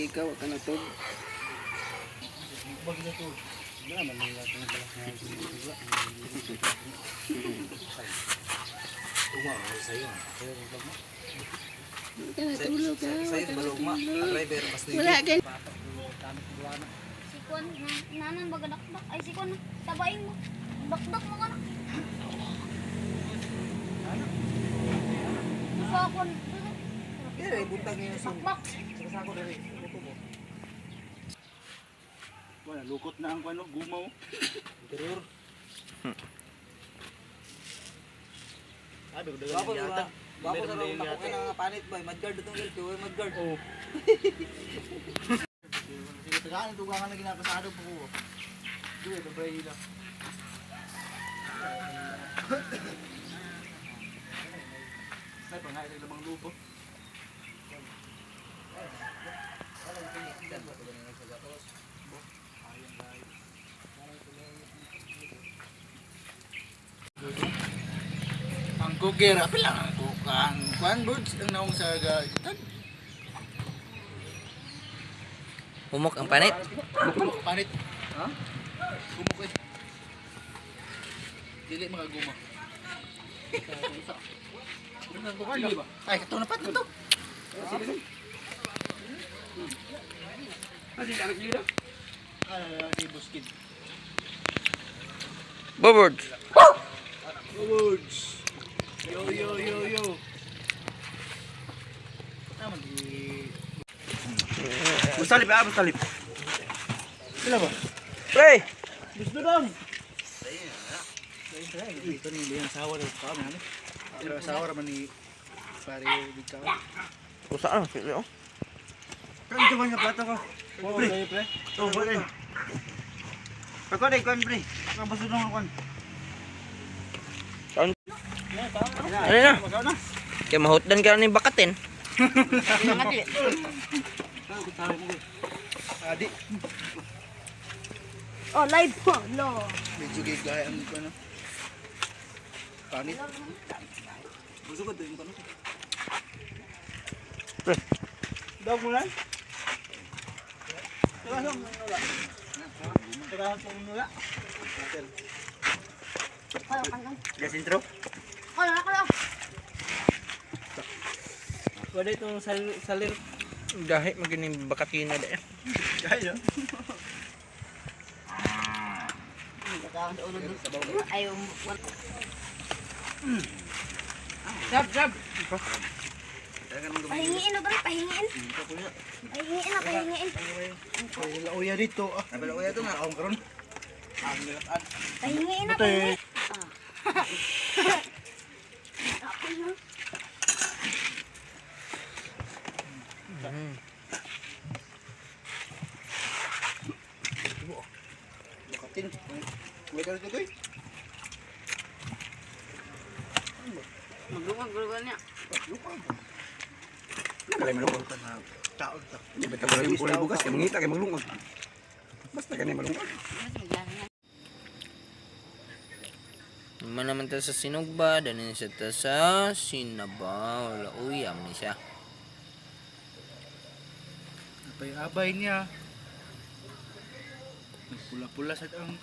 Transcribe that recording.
lagi ikaw ka na to. Bagi na to. Wala man lang lahat ng balak na sila. Uma, sa'yo. Sa'yo ang vlog mo. Ka na tulog ka. Sa'yo balog ma. Driver basta Wala ka. Sikon, nanan baga dakdak. Ay sikon, tabain mo. Dakdak mo ka na. Sakon. Kaya buntag niya sa Bakbak. sako dali. Wala lukot na ang ano, gumaw. Interior. Sabi ko dagan Bako yata. diba? Bako sa rawang ako kaya nga panit ba? Madguard itong gilid. Huwag madguard. Oo. Sige, tagaan ito ka nga ginakasado po ko. Duwe, tabray lang. Sniper nga, ito lamang lupo. Ang kuger, apil lang ang kukan. Kuan birds, ang naong sa gagitag. Humok ang panit. Gumok panit. Ha? Gumok eh. Dili mga guma. Dili ba? Ay, kato na pat, kato. Adi ka naglira? Di buskid. Bobards. Words. Yo yo yo yo. Tama di. Musalip ah, musalip. Sila ba? Pre! Gusto dong. Ito ni Liang Sawa daw ka man. Pero Sawa man ni pare bitaw. Usaan, sila oh. Kan ito ba nga plato ko? Pre. Pre. Oh, pre. Pagko dai kon pre. Ang basudong kon. Ano na? Kaya mahutdan ka na yung bakatin. Adi. Oh, live po. No. Medyo gigaya ang ano. Panit. Gusto ko din kono. Daw mo lang. Tagasong nula. Tagasong nula. Kaya ka lang. Gas intro. Kaya ka lang. Wala itong salir. Dahil magining bakatina dahil. Gaya. Ayaw mo. Sab! Pahingiin na ba? Pahingiin. Pahingiin na, pahingiin. Wala uya dito. Wala uya to na aong karon. Pahingiin na, pahingiin. Bakatin. May dito koy. Maglungag niya. Kalay malungkot na tao ta. Di ba tayo yung kulay bugas kay mangita kay maglungag. Basta ganyan malungag. Naman naman ta sa sinugba, danin siya ta sa sinabaw. Lauyam ni siya. Abay-abay niya. Pula-pula sa ang